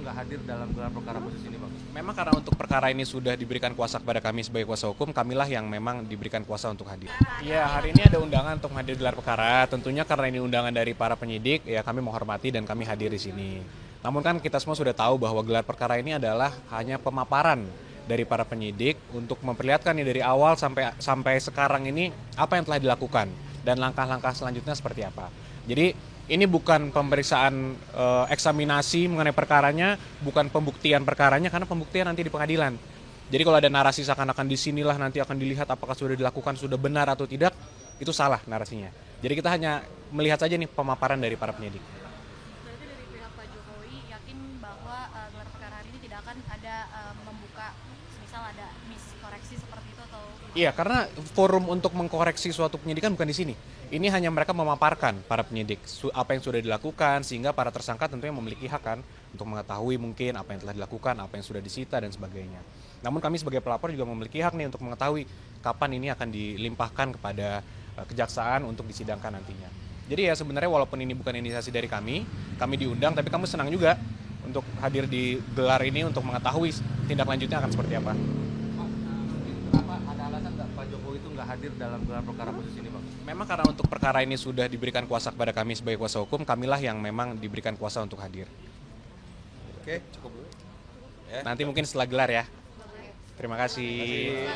nggak hadir dalam gelar perkara khusus ini, Bang? Memang karena untuk perkara ini sudah diberikan kuasa kepada kami sebagai kuasa hukum, kamilah yang memang diberikan kuasa untuk hadir. Iya, hari ini ada undangan untuk hadir gelar perkara. Tentunya karena ini undangan dari para penyidik, ya kami menghormati dan kami hadir di sini. Namun kan kita semua sudah tahu bahwa gelar perkara ini adalah hanya pemaparan dari para penyidik untuk memperlihatkan nih dari awal sampai sekarang ini apa yang telah dilakukan dan langkah-langkah selanjutnya seperti apa. Jadi ini bukan pemeriksaan eksaminasi mengenai perkaranya, bukan pembuktian perkaranya, karena pembuktian nanti di pengadilan. Jadi kalau ada narasi seakan-akan disinilah nanti akan dilihat apakah sudah dilakukan, sudah benar atau tidak, itu salah narasinya. Jadi kita hanya melihat saja nih pemaparan dari para penyidik. Berarti dari pihak Pak Jokowi yakin bahwa gelar perkara hari ini tidak akan ada membuka, misal ada miskoreksi seperti itu atau? Iya, karena forum untuk mengkoreksi suatu penyidikan bukan di sini. Ini hanya mereka memaparkan para penyidik apa yang sudah dilakukan sehingga para tersangka tentunya memiliki hak kan untuk mengetahui mungkin apa yang telah dilakukan, apa yang sudah disita dan sebagainya. Namun kami sebagai pelapor juga memiliki hak nih untuk mengetahui kapan ini akan dilimpahkan kepada kejaksaan untuk disidangkan nantinya. Jadi ya sebenarnya walaupun ini bukan inisiasi dari kami diundang, tapi kami senang juga untuk hadir di gelar ini untuk mengetahui tindak lanjutnya akan seperti apa. Kenapa ada alasan nggak Pak Jokowi itu nggak hadir dalam gelar perkara khusus ini, Bang? Memang karena untuk perkara ini sudah diberikan kuasa kepada kami sebagai kuasa hukum, kamilah yang memang diberikan kuasa untuk hadir. Oke, cukup dulu. Ya. Nanti mungkin setelah gelar ya. Terima kasih.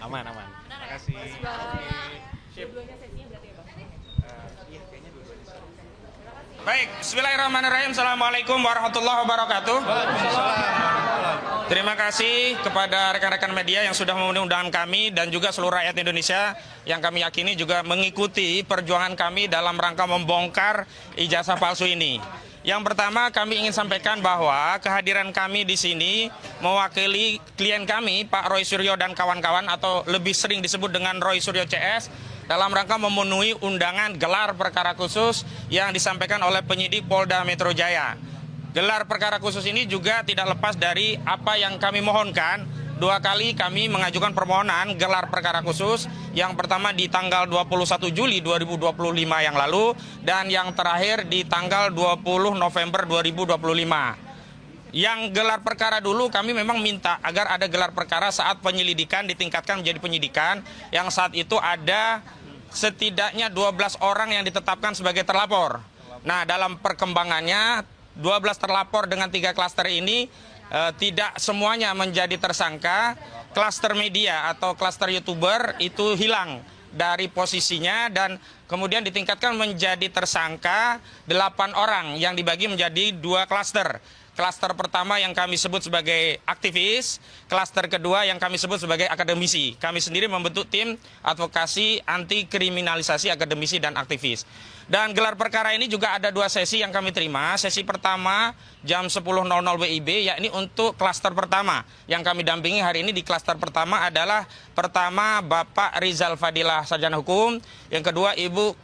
Aman. Terima kasih. Baik, bismillahirrahmanirrahim. Assalamualaikum warahmatullahi wabarakatuh. Terima kasih kepada rekan-rekan media yang sudah memenuhi undangan kami dan juga seluruh rakyat Indonesia yang kami yakini juga mengikuti perjuangan kami dalam rangka membongkar ijazah palsu ini. Yang pertama kami ingin sampaikan bahwa kehadiran kami di sini mewakili klien kami Pak Roy Suryo dan kawan-kawan atau lebih sering disebut dengan Roy Suryo CS dalam rangka memenuhi undangan gelar perkara khusus yang disampaikan oleh penyidik Polda Metro Jaya. Gelar perkara khusus ini juga tidak lepas dari apa yang kami mohonkan. 2 kali kami mengajukan permohonan gelar perkara khusus. Yang pertama di tanggal 21 Juli 2025 yang lalu dan yang terakhir di tanggal 20 November 2025. Yang gelar perkara dulu kami memang minta agar ada gelar perkara saat penyelidikan ditingkatkan menjadi penyidikan yang saat itu ada setidaknya 12 orang yang ditetapkan sebagai terlapor. Nah, dalam perkembangannya 12 terlapor dengan 3 klaster ini tidak semuanya menjadi tersangka. Klaster media atau klaster YouTuber itu hilang dari posisinya dan kemudian ditingkatkan menjadi tersangka 8 orang yang dibagi menjadi 2 klaster. Klaster pertama yang kami sebut sebagai aktivis, klaster kedua yang kami sebut sebagai akademisi. Kami sendiri membentuk tim advokasi anti kriminalisasi akademisi dan aktivis. Dan gelar perkara ini juga ada 2 sesi yang kami terima. Sesi pertama jam 10.00 WIB yakni untuk klaster pertama. Yang kami dampingi hari ini di klaster pertama adalah pertama Bapak Rizal Fadilah Sarjana Hukum, yang kedua Ibu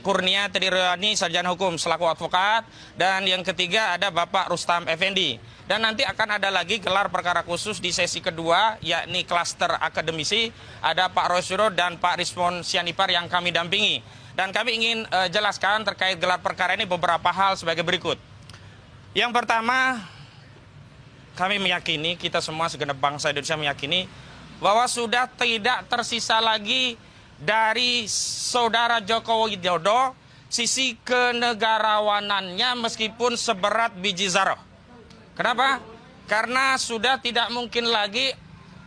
Kurnia Triryani Sarjana Hukum selaku advokat, dan yang ketiga ada Bapak Rustam Effendi. Dan nanti akan ada lagi gelar perkara khusus di sesi kedua yakni klaster akademisi, ada Pak Rosuro dan Pak Rizmon Sianipar yang kami dampingi. Dan kami ingin jelaskan terkait gelar perkara ini beberapa hal sebagai berikut. Yang pertama, kami meyakini, kita semua segenap bangsa Indonesia meyakini bahwa sudah tidak tersisa lagi dari saudara Joko Widodo sisi kenegarawanannya meskipun seberat biji zarah. Kenapa? Karena sudah tidak mungkin lagi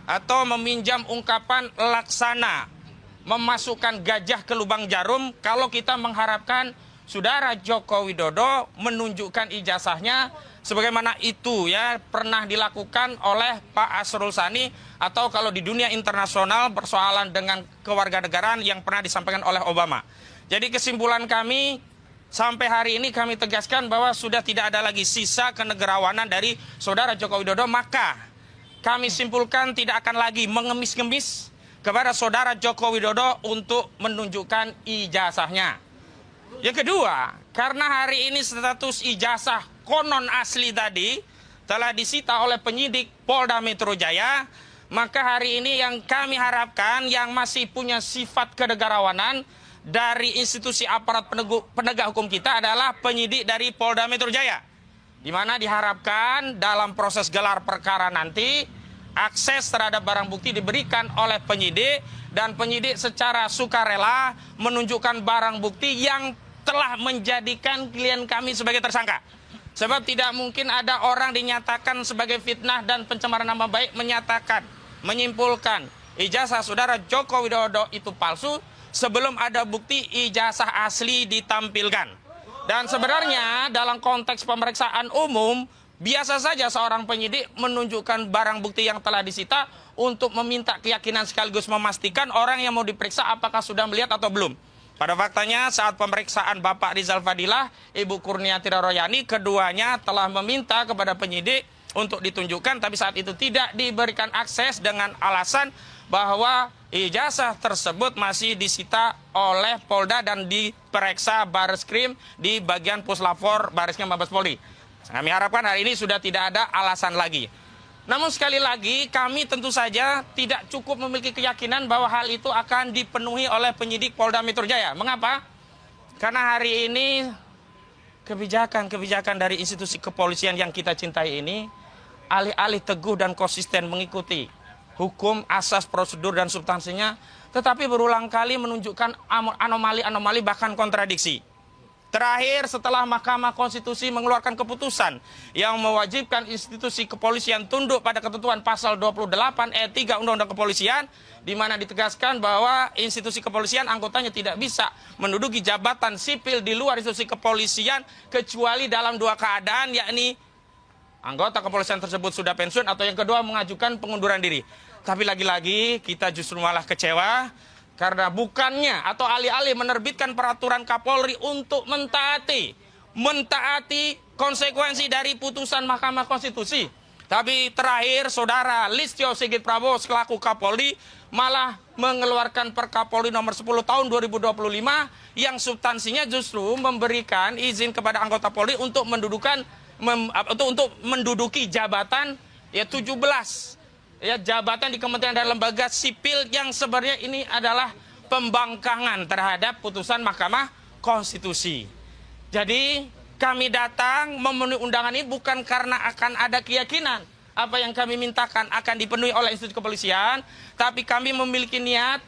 atau meminjam ungkapan laksana memasukkan gajah ke lubang jarum kalau kita mengharapkan saudara Joko Widodo menunjukkan ijazahnya sebagaimana itu ya pernah dilakukan oleh Pak Asrul Sani atau kalau di dunia internasional persoalan dengan kewarganegaraan yang pernah disampaikan oleh Obama. Jadi kesimpulan kami sampai hari ini kami tegaskan bahwa sudah tidak ada lagi sisa kenegarawanan dari saudara Joko Widodo, maka kami simpulkan tidak akan lagi mengemis-ngemis kepada saudara Joko Widodo untuk menunjukkan ijazahnya. Yang kedua, karena hari ini status ijazah konon asli tadi telah disita oleh penyidik Polda Metro Jaya, maka hari ini yang kami harapkan yang masih punya sifat kenegarawanan dari institusi aparat penegak hukum kita adalah penyidik dari Polda Metro Jaya. di mana diharapkan dalam proses gelar perkara nanti akses terhadap barang bukti diberikan oleh penyidik dan penyidik secara sukarela menunjukkan barang bukti yang telah menjadikan klien kami sebagai tersangka. Sebab tidak mungkin ada orang dinyatakan sebagai fitnah dan pencemaran nama baik menyimpulkan ijazah saudara Joko Widodo itu palsu sebelum ada bukti ijazah asli ditampilkan. Dan sebenarnya dalam konteks pemeriksaan umum, biasa saja seorang penyidik menunjukkan barang bukti yang telah disita untuk meminta keyakinan sekaligus memastikan orang yang mau diperiksa apakah sudah melihat atau belum. Pada faktanya saat pemeriksaan Bapak Rizal Fadilah, Ibu Kurniati Royani, keduanya telah meminta kepada penyidik untuk ditunjukkan, tapi saat itu tidak diberikan akses dengan alasan bahwa ijazah tersebut masih disita oleh Polda dan diperiksa Bareskrim di bagian Puslapor Bareskrim Mabes Polri. Kami harapkan hari ini sudah tidak ada alasan lagi. Namun sekali lagi kami tentu saja tidak cukup memiliki keyakinan bahwa hal itu akan dipenuhi oleh penyidik Polda Metro Jaya. Mengapa? Karena hari ini kebijakan dari institusi kepolisian yang kita cintai ini alih-alih teguh dan konsisten mengikuti hukum, asas, prosedur, dan substansinya, tetapi berulang kali menunjukkan anomali-anomali bahkan kontradiksi. Terakhir, setelah Mahkamah Konstitusi mengeluarkan keputusan yang mewajibkan institusi kepolisian tunduk pada ketentuan pasal 28 ayat 3 Undang-Undang Kepolisian, di mana ditegaskan bahwa institusi kepolisian anggotanya tidak bisa menduduki jabatan sipil di luar institusi kepolisian kecuali dalam dua keadaan, yakni anggota kepolisian tersebut sudah pensiun atau yang kedua mengajukan pengunduran diri. Tapi lagi-lagi kita justru malah kecewa karena bukannya atau alih-alih menerbitkan peraturan Kapolri untuk mentaati konsekuensi dari putusan Mahkamah Konstitusi. Tapi terakhir saudara Listio Sigit Prabowo selaku Kapolri malah mengeluarkan Perkapolri nomor 10 tahun 2025 yang substansinya justru memberikan izin kepada anggota Polri untuk menduduki jabatan 17 jabatan di kementerian dan lembaga sipil yang sebenarnya ini adalah pembangkangan terhadap putusan Mahkamah Konstitusi. Jadi kami datang memenuhi undangan ini bukan karena akan ada keyakinan apa yang kami mintakan akan dipenuhi oleh institusi kepolisian, tapi kami memiliki niat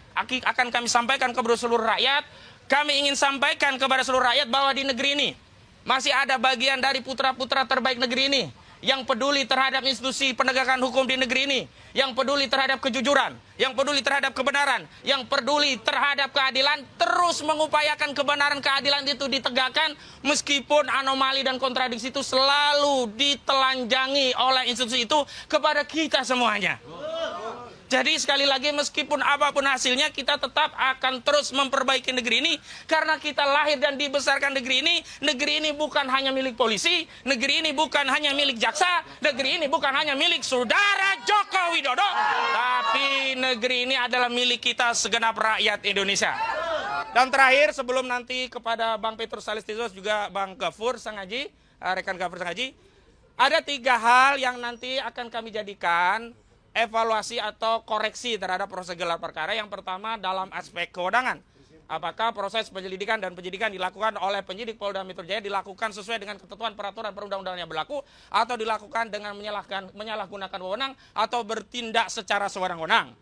akan kami sampaikan kepada seluruh rakyat. Kami ingin sampaikan kepada seluruh rakyat bahwa di negeri ini masih ada bagian dari putra-putra terbaik negeri ini yang peduli terhadap institusi penegakan hukum di negeri ini, yang peduli terhadap kejujuran, yang peduli terhadap kebenaran, yang peduli terhadap keadilan, terus mengupayakan kebenaran keadilan itu ditegakkan meskipun anomali dan kontradiksi itu selalu ditelanjangi oleh institusi itu kepada kita semuanya. Jadi sekali lagi meskipun apapun hasilnya kita tetap akan terus memperbaiki negeri ini karena kita lahir dan dibesarkan negeri ini bukan hanya milik polisi, negeri ini bukan hanya milik jaksa, negeri ini bukan hanya milik saudara Joko Widodo, tapi negeri ini adalah milik kita segenap rakyat Indonesia. Dan terakhir sebelum nanti kepada Bang Petrus Salistisos juga Bang Gafur Sangaji, rekan Gafur Sangaji, ada 3 hal yang nanti akan kami jadikan evaluasi atau koreksi terhadap proses gelar perkara. Yang pertama dalam aspek kewenangan. Apakah proses penyelidikan dan penyidikan dilakukan oleh penyidik Polda Metro Jaya dilakukan sesuai dengan ketentuan peraturan perundang-undangan yang berlaku atau dilakukan dengan menyalahgunakan wewenang atau bertindak secara sewenang-wenang.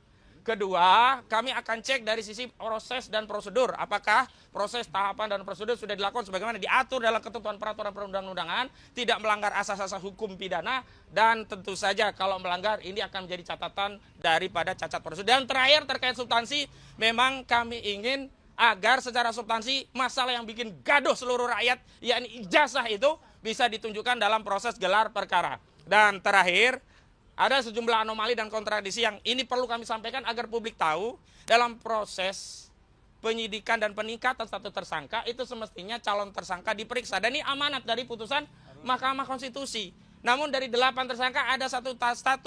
Kedua, kami akan cek dari sisi proses dan prosedur. Apakah proses, tahapan, dan prosedur sudah dilakukan sebagaimana diatur dalam ketentuan peraturan perundang-undangan, tidak melanggar asas-asas hukum pidana, dan tentu saja kalau melanggar ini akan menjadi catatan daripada cacat prosedur. Dan terakhir terkait substansi, memang kami ingin agar secara substansi masalah yang bikin gaduh seluruh rakyat, yakni ijazah itu bisa ditunjukkan dalam proses gelar perkara. Dan terakhir, ada sejumlah anomali dan kontradiksi yang ini perlu kami sampaikan agar publik tahu. Dalam proses penyidikan dan peningkatan status tersangka itu semestinya calon tersangka diperiksa. Dan ini amanat dari putusan Mahkamah Konstitusi. Namun dari 8 tersangka ada satu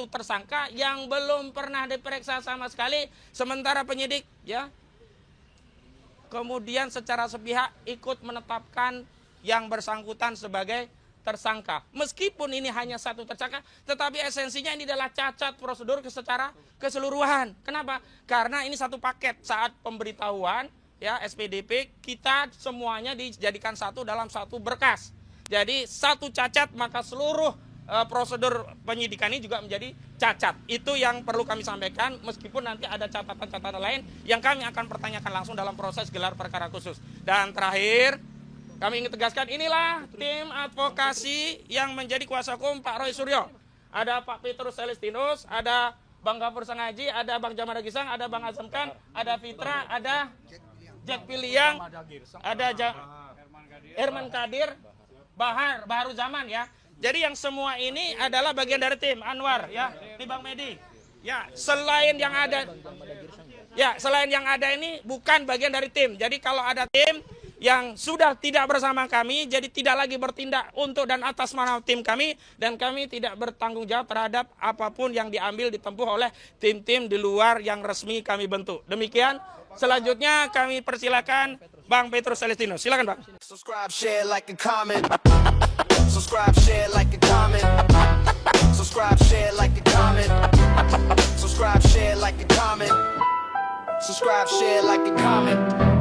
tersangka yang belum pernah diperiksa sama sekali. Sementara penyidik kemudian secara sepihak ikut menetapkan yang bersangkutan sebagai tersangka. Meskipun ini hanya satu tersangka, tetapi esensinya ini adalah cacat prosedur secara keseluruhan. Kenapa? Karena ini satu paket. Saat pemberitahuan SPDP kita semuanya dijadikan satu dalam satu berkas. Jadi satu cacat maka seluruh prosedur penyidikan ini juga menjadi cacat. Itu yang perlu kami sampaikan, meskipun nanti ada catatan-catatan lain yang kami akan pertanyakan langsung dalam proses gelar perkara khusus. Dan terakhir, kami ingin tegaskan, inilah tim advokasi yang menjadi kuasa hukum Pak Roy Suryo. Ada Pak Petrus Celestinus, ada Bang Gafur Sangaji, ada Bang Jamal Gisang, ada Bang Azam Khan, ada Fitra, ada Jack Piliang, ada Herman Kadir, Baharu Zaman ya. Jadi yang semua ini adalah bagian dari tim Anwar ya, di Bang Medi. Ya, selain yang ada ini bukan bagian dari tim. Jadi kalau ada tim yang sudah tidak bersama kami, jadi tidak lagi bertindak untuk dan atas nama tim kami, dan kami tidak bertanggung jawab terhadap apapun yang diambil ditempuh oleh tim-tim di luar yang resmi kami bentuk. Demikian, selanjutnya kami persilakan Bang Petrus Celestinus. Silakan Bang. Subscribe, share, like, and comment. Subscribe, share, like, and comment. Subscribe, share, like, and comment. Subscribe, share, like, and comment. Subscribe, share, like, and comment.